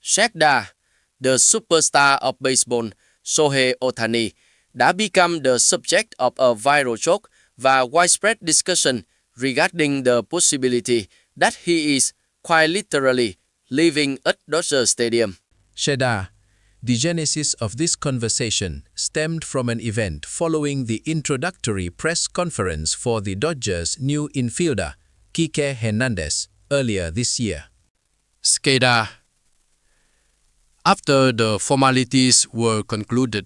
Shakda, the superstar of baseball, Shohei Ohtani, đã become the subject of a viral joke và widespread discussion regarding the possibility that he is, quite literally, living at Dodgers Stadium. Sheda, the genesis of this conversation stemmed from an event following the introductory press conference for the Dodgers' new infielder, Kike Hernandez, earlier this year. Skeda. After the formalities were concluded,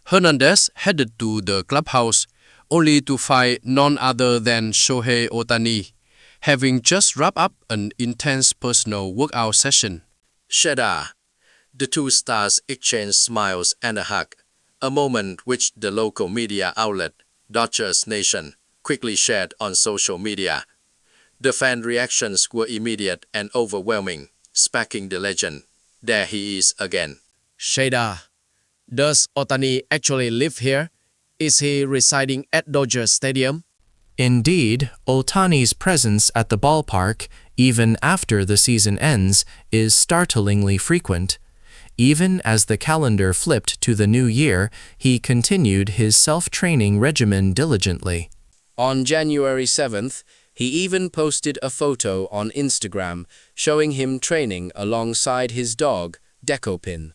Hernandez headed to the clubhouse only to find none other than Shohei Ohtani, having just wrapped up an intense personal workout session. Sheda. The two stars exchanged smiles and a hug, a moment which the local media outlet, Dodgers Nation, quickly shared on social media. The fan reactions were immediate and overwhelming, sparking the legend. There he is again. Sheda, does Ohtani actually live here? Is he residing at Dodger Stadium? Indeed, Ohtani's presence at the ballpark, even after the season ends, is startlingly frequent. Even as the calendar flipped to the new year, he continued his self-training regimen diligently. On January 7th, he even posted a photo on Instagram showing him training alongside his dog, Decopin.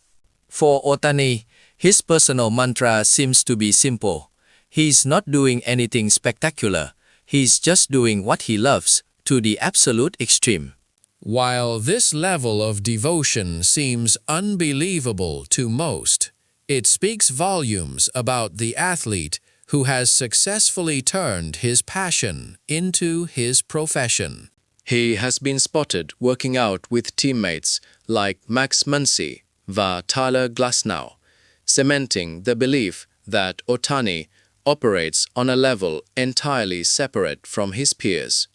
For Ohtani, his personal mantra seems to be simple. He's not doing anything spectacular. He's just doing what he loves, to the absolute extreme. While this level of devotion seems unbelievable to most, it speaks volumes about the athlete who has successfully turned his passion into his profession. He has been spotted working out with teammates like Max Muncy và Tyler Glasnow, cementing the belief that Ohtani operates on a level entirely separate from his peers.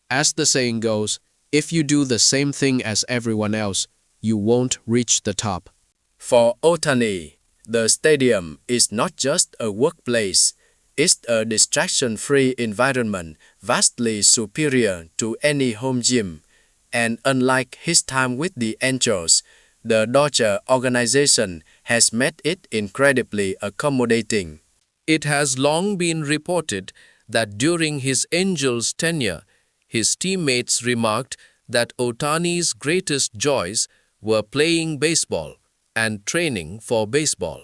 As the saying goes, if you do the same thing as everyone else, you won't reach the top. For Ohtani, the stadium is not just a workplace. It's a distraction-free environment vastly superior to any home gym. And unlike his time with the Angels, the Dodger organization has made it incredibly accommodating. It has long been reported that during his Angels tenure, his teammates remarked that Ohtani's greatest joys were playing baseball and training for baseball.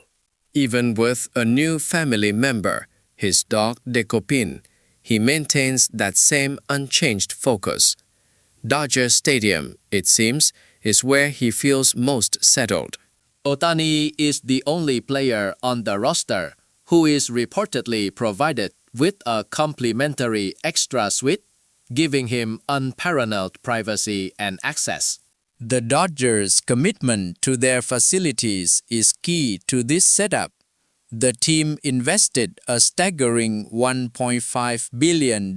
Even with a new family member, his dog Decopin, he maintains that same unchanged focus. Dodger Stadium, it seems, is where he feels most settled. Ohtani is the only player on the roster who is reportedly provided with a complimentary extra suite, giving him unparalleled privacy and access. The Dodgers' commitment to their facilities is key to this setup. The team invested a staggering $1.5 billion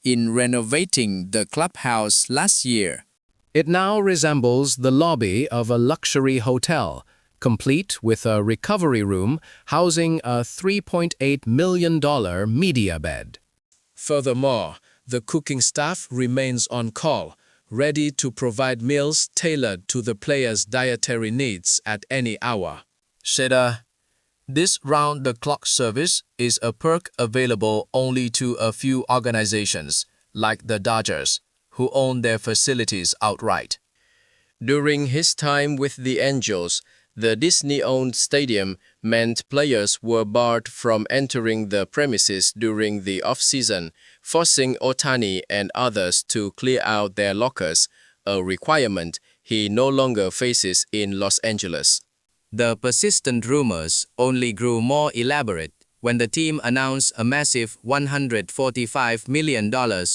in renovating the clubhouse last year. It now resembles the lobby of a luxury hotel, complete with a recovery room housing a $3.8 million media bed. Furthermore, the cooking staff remains on call, ready to provide meals tailored to the players' dietary needs at any hour. Sheda, this round-the-clock service is a perk available only to a few organizations, like the Dodgers, who own their facilities outright. During his time with the Angels, the Disney-owned stadium meant players were barred from entering the premises during the off-season, forcing Ohtani and others to clear out their lockers, a requirement he no longer faces in Los Angeles. The persistent rumors only grew more elaborate when the team announced a massive $145 million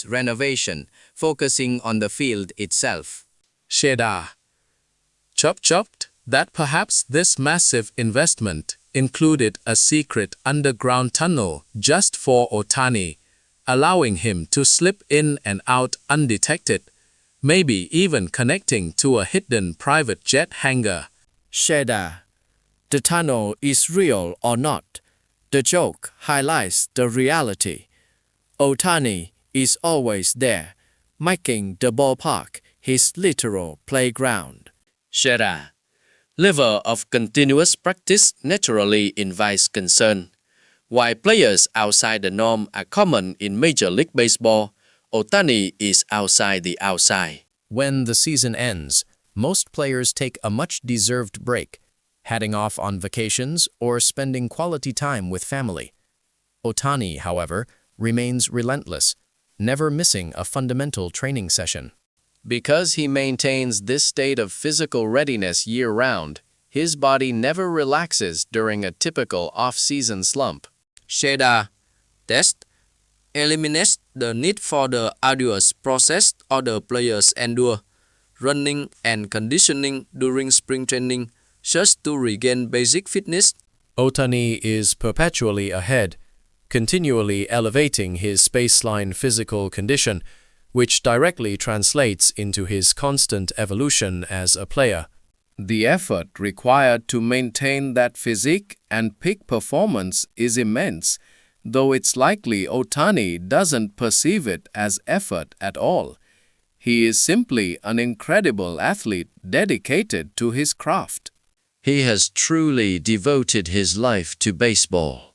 renovation, focusing on the field itself. Sheda, chopped that perhaps this massive investment included a secret underground tunnel just for Ohtani, allowing him to slip in and out undetected, maybe even connecting to a hidden private jet hangar. Sheda, the tunnel is real or not, the joke highlights the reality. Ohtani is always there, making the ballpark his literal playground. Sheda. Level of continuous practice naturally invites concern. While players outside the norm are common in Major League Baseball, Ohtani is outside the outside. When the season ends, most players take a much-deserved break, heading off on vacations or spending quality time with family. Ohtani, however, remains relentless, never missing a fundamental training session. Because he maintains this state of physical readiness year-round, his body never relaxes during a typical off-season slump. Sheda. Test. Eliminates the need for the arduous process other players endure, running and conditioning during spring training, just to regain basic fitness. Ohtani is perpetually ahead, continually elevating his baseline physical condition, which directly translates into his constant evolution as a player. The effort required to maintain that physique and peak performance is immense, though it's likely Ohtani doesn't perceive it as effort at all. He is simply an incredible athlete dedicated to his craft. He has truly devoted his life to baseball.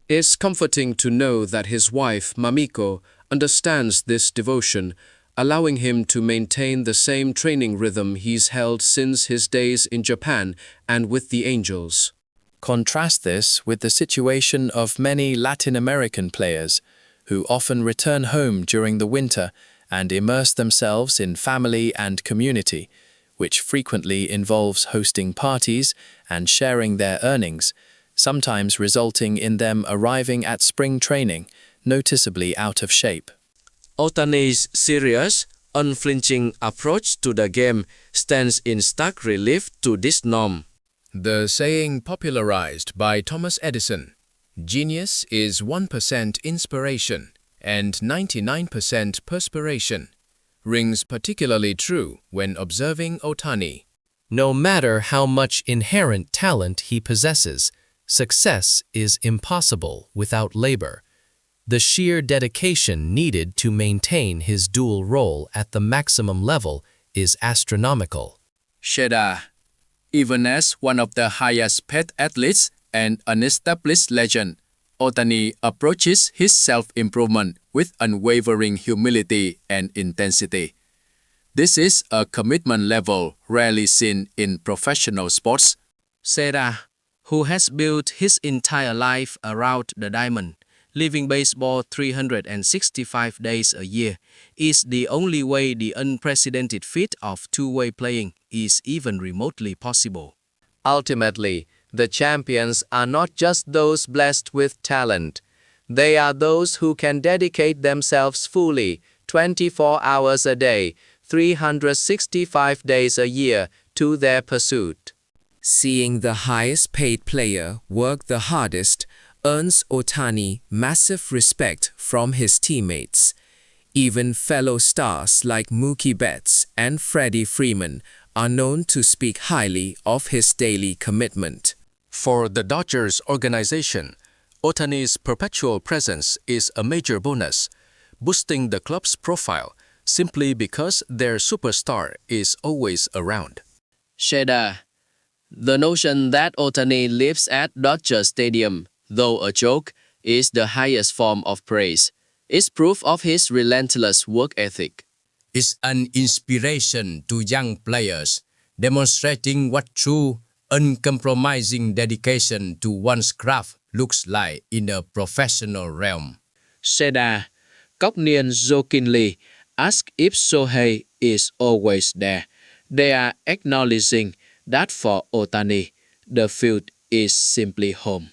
It's comforting to know that his wife, Mamiko, understands this devotion, allowing him to maintain the same training rhythm he's held since his days in Japan and with the Angels. Contrast this with the situation of many Latin American players, who often return home during the winter and immerse themselves in family and community, which frequently involves hosting parties and sharing their earnings, sometimes resulting in them arriving at spring training noticeably out of shape. Ohtani's serious, unflinching approach to the game stands in stark relief to this norm. The saying popularized by Thomas Edison, "Genius is 1% inspiration and 99% perspiration," rings particularly true when observing Ohtani. No matter how much inherent talent he possesses, success is impossible without labor. The sheer dedication needed to maintain his dual role at the maximum level is astronomical. Sheda. Even as one of the highest paid athletes and an established legend, Ohtani approaches his self-improvement with unwavering humility and intensity. This is a commitment level rarely seen in professional sports. Sheda, who has built his entire life around the diamond, living baseball 365 days a year, is the only way the unprecedented feat of two-way playing is even remotely possible. Ultimately, the champions are not just those blessed with talent. They are those who can dedicate themselves fully, 24 hours a day, 365 days a year, to their pursuit. Seeing the highest paid player work the hardest earns Ohtani massive respect from his teammates. Even fellow stars like Mookie Betts and Freddie Freeman are known to speak highly of his daily commitment. For the Dodgers organization, Ohtani's perpetual presence is a major bonus, boosting the club's profile simply because their superstar is always around. Sheda. The notion that Ohtani lives at Dodger Stadium, though a joke, is the highest form of praise. It's proof of his relentless work ethic. It's an inspiration to young players, demonstrating what true, uncompromising dedication to one's craft looks like in a professional realm. Sheda, Cocknian jokingly, asks if Shohei is always there. They are acknowledging that for Ohtani, the field is simply home.